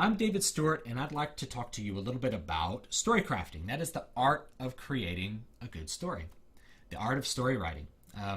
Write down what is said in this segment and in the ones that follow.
I'm David Stewart, and I'd like to talk to you a little bit about story crafting. That is the art of creating a good story, the art of story writing.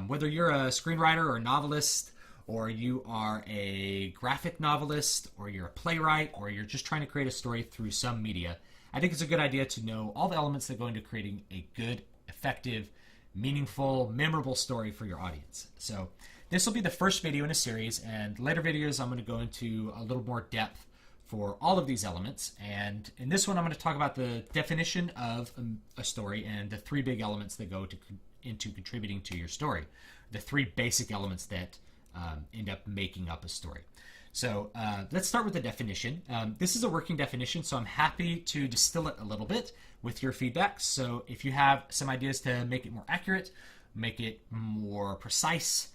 Whether you're a screenwriter or a novelist, or you are a graphic novelist, or you're a playwright, or you're just trying to create a story through some media, I think it's a good idea to know all the elements that go into creating a good, effective, meaningful, memorable story for your audience. So this will be the first video in a series, and later videos I'm going to go into a little more depth for all of these elements. And in this one, I'm going to talk about the definition of a story and the three big elements that go into contributing to your story, the three basic elements that end up making up a story. So let's start with the definition. This is a working definition, so I'm happy to distill it a little bit with your feedback. So if you have some ideas to make it more accurate, make it more precise,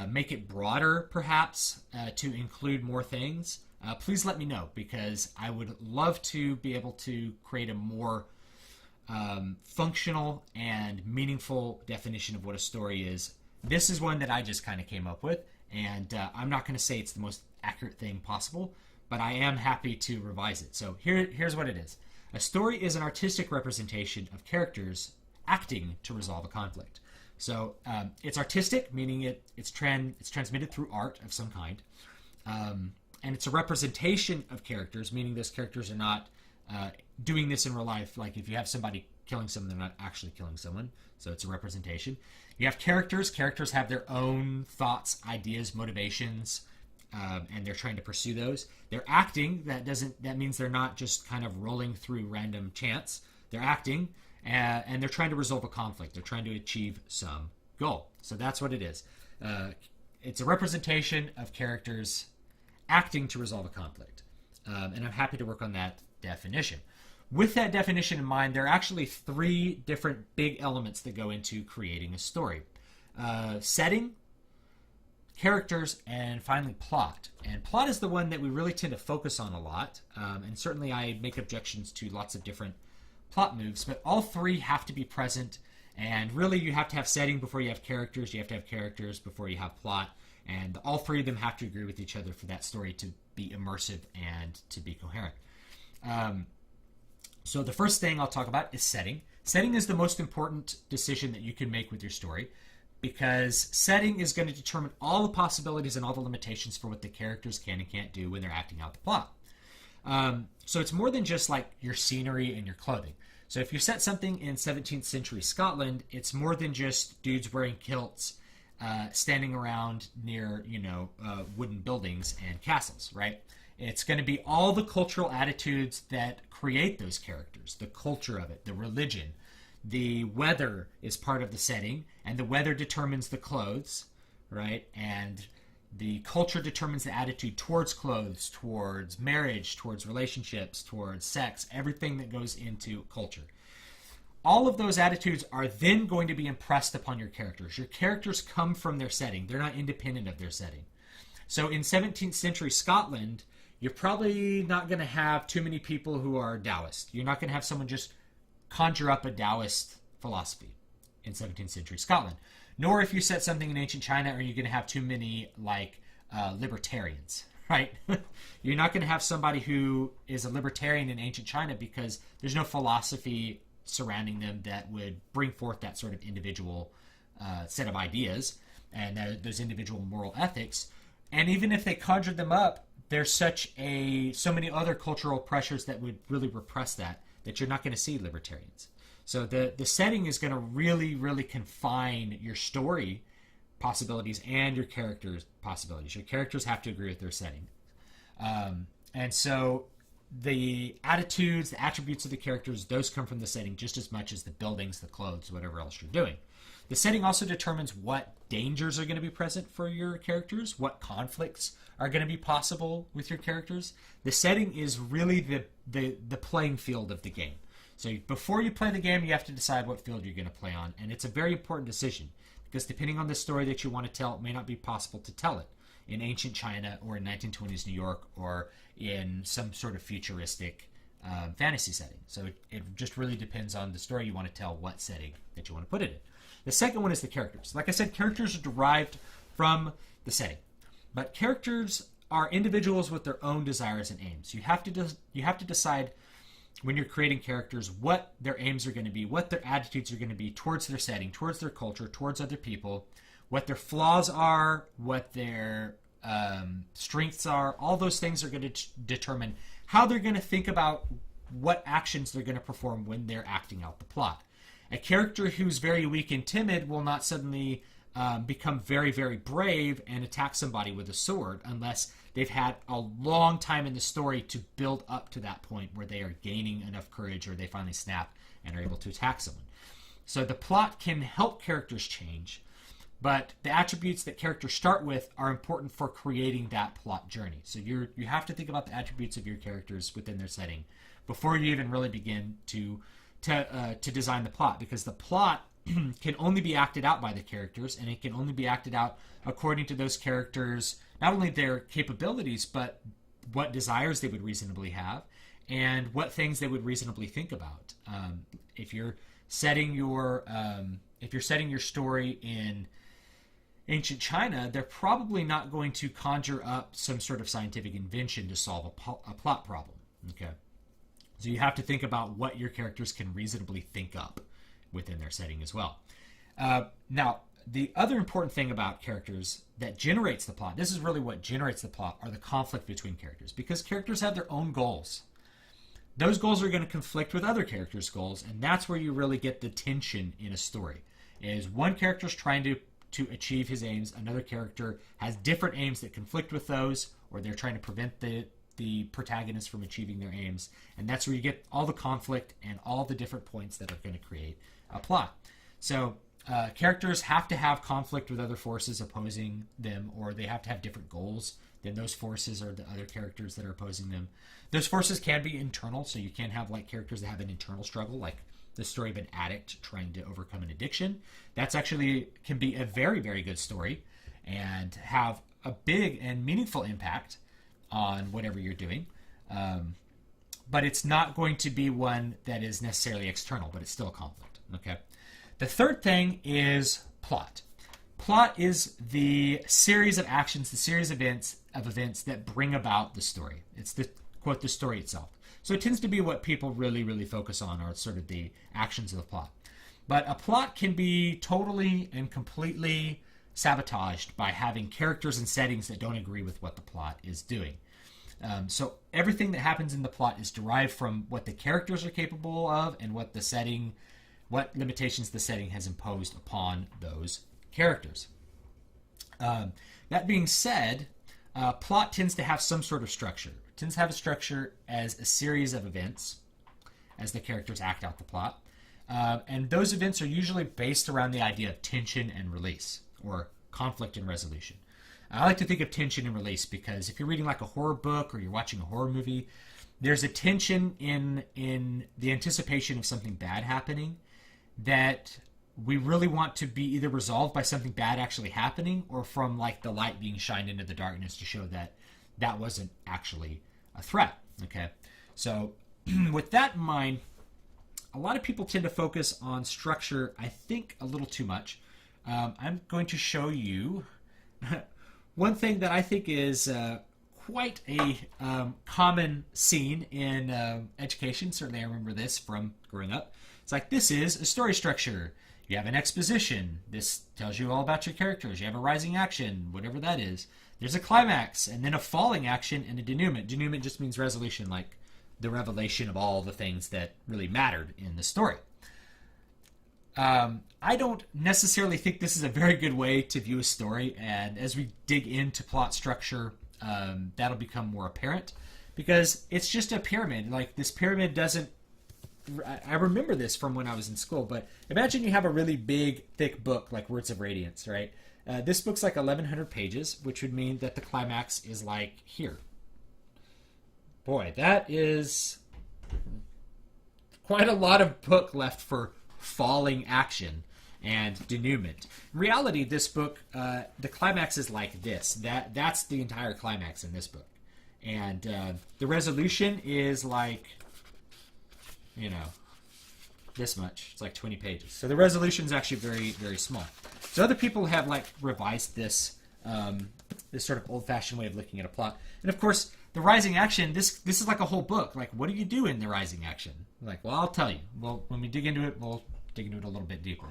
make it broader perhaps to include more things, please let me know, because I would love to be able to create a more functional and meaningful definition of what a story is. This is one that I just kind of came up with, and I'm not going to say it's the most accurate thing possible, but I am happy to revise it. So here's what it is. A story is an artistic representation of characters acting to resolve a conflict. So it's artistic, meaning it's transmitted through art of some kind. And it's a representation of characters, meaning those characters are not doing this in real life. Like if you have somebody killing someone, they're not actually killing someone. So it's a representation. You have characters. Characters have their own thoughts, ideas, motivations, and they're trying to pursue those. They're acting. That means they're not just kind of rolling through random chance. They're acting, and they're trying to resolve a conflict. They're trying to achieve some goal. So that's what it is. It's a representation of characters acting to resolve a conflict. And I'm happy to work on that definition. With that definition in mind, there are actually three different big elements that go into creating a story. Setting, characters, and finally plot. And plot is the one that we really tend to focus on a lot. And certainly I make objections to lots of different plot moves, but all three have to be present. And really you have to have setting before you have characters. You have to have characters before you have plot. And all three of them have to agree with each other for that story to be immersive and to be coherent. So the first thing I'll talk about is setting. Setting is the most important decision that you can make with your story, because setting is going to determine all the possibilities and all the limitations for what the characters can and can't do when they're acting out the plot. So it's more than just like your scenery and your clothing. So if you set something in 17th century Scotland, it's more than just dudes wearing kilts standing around near, wooden buildings and castles, right? It's going to be all the cultural attitudes that create those characters, the culture of it, the religion. The weather is part of the setting, and the weather determines the clothes, right? And the culture determines the attitude towards clothes, towards marriage, towards relationships, towards sex, everything that goes into culture. All of those attitudes are then going to be impressed upon your characters. Your characters come from their setting. They're not independent of their setting. So in 17th century Scotland, you're probably not going to have too many people who are Taoist. You're not going to have someone just conjure up a Taoist philosophy in 17th century Scotland. Nor if you set something in ancient China are you going to have too many libertarians, right? You're not going to have somebody who is a libertarian in ancient China because there's no philosophy surrounding them that would bring forth that sort of individual set of ideas and those individual moral ethics. And even if they conjured them up, there's so many other cultural pressures that would really repress that you're not going to see libertarians. So the setting is going to really, really confine your story possibilities and your characters' possibilities. Your characters have to agree with their setting. And so the attitudes, the attributes of the characters, those come from the setting just as much as the buildings, the clothes, whatever else you're doing. The setting also determines what dangers are going to be present for your characters, what conflicts are going to be possible with your characters. The setting is really the playing field of the game. So before you play the game, you have to decide what field you're going to play on. And it's a very important decision because depending on the story that you want to tell, it may not be possible to tell it in ancient China or in 1920s New York or in some sort of futuristic fantasy setting. So it just really depends on the story you want to tell, what setting that you want to put it in. The second one is the characters. Like I said, characters are derived from the setting. But characters are individuals with their own desires and aims. You have to decide when you're creating characters what their aims are going to be, what their attitudes are going to be towards their setting, towards their culture, towards other people, what their flaws are, what their strengths are. All those things are going to determine how they're going to think about what actions they're going to perform when they're acting out the plot. A character who's very weak and timid will not suddenly become very, very brave and attack somebody with a sword unless they've had a long time in the story to build up to that point where they are gaining enough courage or they finally snap and are able to attack someone. So the plot can help characters change, but the attributes that characters start with are important for creating that plot journey. So you have to think about the attributes of your characters within their setting before you even really begin to design the plot, because the plot can only be acted out by the characters, and it can only be acted out according to those characters, not only their capabilities, but what desires they would reasonably have and what things they would reasonably think about. If you're setting your story in ancient China, they're probably not going to conjure up some sort of scientific invention to solve a plot problem. Okay, so you have to think about what your characters can reasonably think up within their setting as well. Now, the other important thing about characters that generates the plot, this is really what generates the plot, are the conflict between characters, because characters have their own goals. Those goals are going to conflict with other characters' goals, and that's where you really get the tension in a story. Is one character's trying to achieve his aims, another character has different aims that conflict with those, or they're trying to prevent the protagonist from achieving their aims, and that's where you get all the conflict and all the different points that are going to create a plot. So characters have to have conflict with other forces opposing them, or they have to have different goals than those forces or the other characters that are opposing them. Those forces can be internal, so you can have like characters that have an internal struggle, like the story of an addict trying to overcome an addiction. That's actually can be a very, very good story and have a big and meaningful impact on whatever you're doing. But it's not going to be one that is necessarily external, but it's still a conflict. Okay. The third thing is plot. Plot is the series of actions, the series of events that bring about the story. It's the quote, the story itself. So it tends to be what people really, really focus on, are sort of the actions of the plot. But a plot can be totally and completely sabotaged by having characters and settings that don't agree with what the plot is doing. So everything that happens in the plot is derived from what the characters are capable of and what limitations the setting has imposed upon those characters. That being said, plot tends to have some sort of structure. It tends to have a structure as a series of events as the characters act out the plot. And those events are usually based around the idea of tension and release, or conflict and resolution. I like to think of tension and release because if you're reading like a horror book or you're watching a horror movie, there's a tension in the anticipation of something bad happening that we really want to be either resolved by something bad actually happening or from like the light being shined into the darkness to show that that wasn't actually a threat. Okay, so with that in mind, a lot of people tend to focus on structure, I think, a little too much. I'm going to show you one thing that I think is quite a common scene in education. Certainly I remember this from growing up. It's like, this is a story structure. You have an exposition. This tells you all about your characters. You have a rising action, whatever that is. There's a climax, and then a falling action, and a denouement. Denouement just means resolution, like the revelation of all the things that really mattered in the story. I don't necessarily think this is a very good way to view a story, and as we dig into plot structure, that'll become more apparent, because it's just a pyramid. Like, this pyramid doesn't... I remember this from when I was in school, but imagine you have a really big, thick book like Words of Radiance, right? This book's like 1,100 pages, which would mean that the climax is like here. Boy, that is quite a lot of book left for falling action and denouement. In reality, this book, the climax is like this. That's the entire climax in this book. And the resolution is like, you know, this much. It's like 20 pages. So the resolution is actually very, very small. So other people have like revised this this sort of old-fashioned way of looking at a plot. And of course, the rising action, this is like a whole book. Like, what do you do in the rising action? Like, well, I'll tell you. Well, when we dig into it, we'll dig into it a little bit deeper.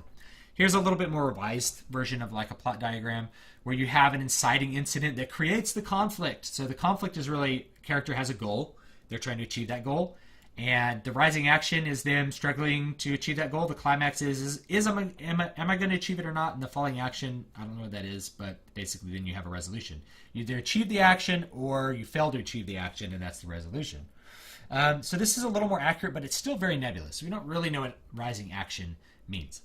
Here's a little bit more revised version of like a plot diagram where you have an inciting incident that creates the conflict. So the conflict is really, a character has a goal. They're trying to achieve that goal. And the rising action is them struggling to achieve that goal. The climax is am I going to achieve it or not? And the falling action, I don't know what that is, but basically then you have a resolution. You either achieve the action or you fail to achieve the action, and that's the resolution. So this is a little more accurate, but it's still very nebulous. We don't really know what rising action means.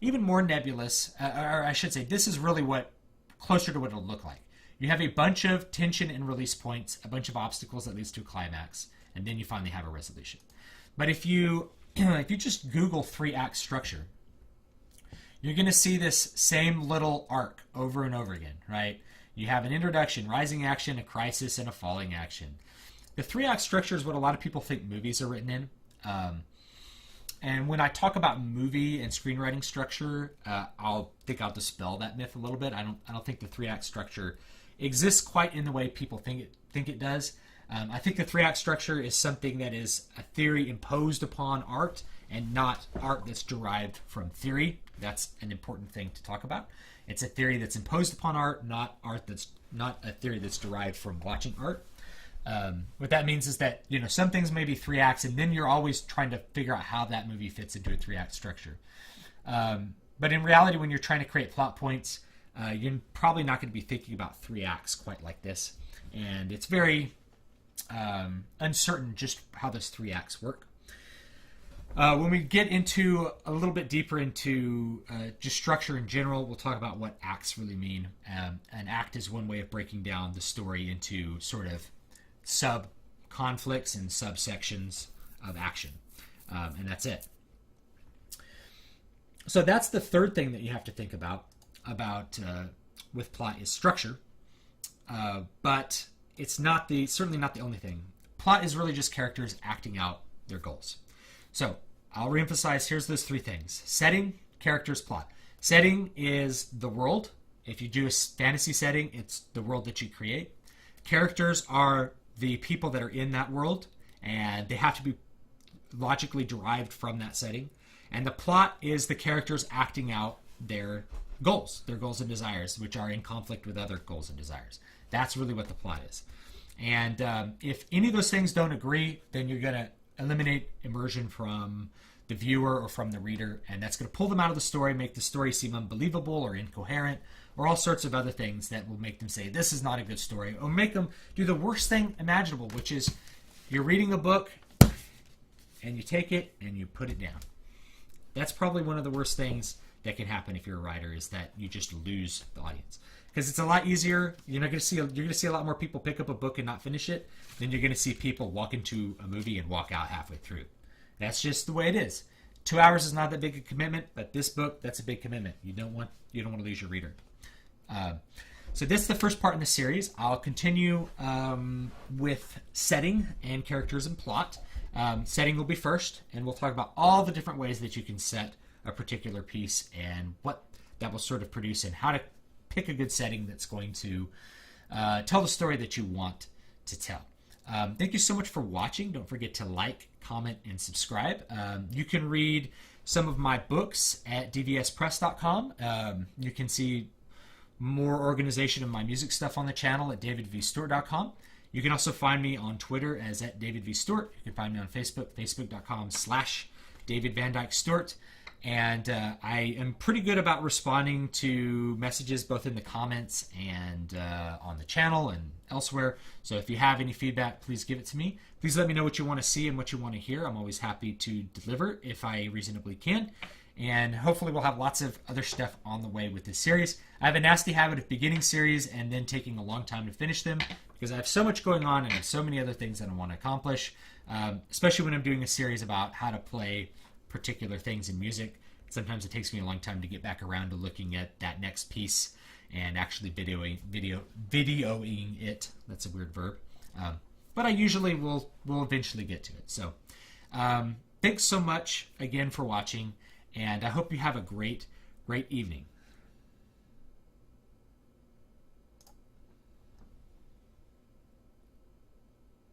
Even more nebulous, or I should say, this is really what closer to what it'll look like. You have a bunch of tension and release points, a bunch of obstacles that leads to a climax, and then you finally have a resolution. But if you just Google 3-act structure, you're going to see this same little arc over and over again, right? You have an introduction, rising action, a crisis, and a falling action. The 3-act structure is what a lot of people think movies are written in. And when I talk about movie and screenwriting structure, I'll dispel that myth a little bit. I don't think the 3-act structure exists quite in the way people think it does. I think the 3-act structure is something that is a theory imposed upon art and not art that's derived from theory. That's an important thing to talk about. It's a theory that's imposed upon art, not a theory that's derived from watching art. What that means is that, some things may be 3 acts, and then you're always trying to figure out how that movie fits into a 3-act structure. But in reality, when you're trying to create plot points, you're probably not going to be thinking about 3 acts quite like this. And it's very uncertain just how those 3 acts work. When we get into a little bit deeper into just structure in general, we'll talk about what acts really mean. An act is one way of breaking down the story into sort of sub-conflicts and subsections of action. And that's it. So that's the third thing that you have to think about with plot is structure. But it's certainly not the only thing. Plot is really just characters acting out their goals. So I'll reemphasize, here's those 3 things. Setting, characters, plot. Setting is the world. If you do a fantasy setting, it's the world that you create. Characters are the people that are in that world, and they have to be logically derived from that setting. And the plot is the characters acting out their goals and desires, which are in conflict with other goals and desires. That's really what the plot is. And if any of those things don't agree, then you're going to eliminate immersion from the viewer or from the reader, and that's going to pull them out of the story, make the story seem unbelievable or incoherent, or all sorts of other things that will make them say, this is not a good story, or make them do the worst thing imaginable, which is you're reading a book, and you take it, and you put it down. That's probably one of the worst things that can happen if you're a writer, is that you just lose the audience. Because it's a lot easier. You're going to see a lot more people pick up a book and not finish it than you're going to see people walk into a movie and walk out halfway through. That's just the way it is. 2 hours is not that big a commitment, but this book, that's a big commitment. You don't want to lose your reader. So this is the first part in the series. I'll continue with setting and characters and plot. Setting will be first, and we'll talk about all the different ways that you can set a particular piece and what that will sort of produce and how to pick a good setting that's going to tell the story that you want to tell. Thank you so much for watching. Don't forget to like, comment, and subscribe. You can read some of my books at dvspress.com. You can see more organization of my music stuff on the channel at davidvstewart.com. You can also find me on Twitter as @davidvstewart. You can find me on Facebook, facebook.com/davidvandyke-stewart. And I am pretty good about responding to messages both in the comments and on the channel and elsewhere. So if you have any feedback, please give it to me. Please let me know what you want to see and what you want to hear. I'm always happy to deliver if I reasonably can. And hopefully we'll have lots of other stuff on the way with this series. I have a nasty habit of beginning series and then taking a long time to finish them because I have so much going on and I have so many other things that I want to accomplish, especially when I'm doing a series about how to play particular things in music. Sometimes it takes me a long time to get back around to looking at that next piece and actually videoing it. That's a weird verb. But I usually will eventually get to it. So thanks so much again for watching, and I hope you have a great evening.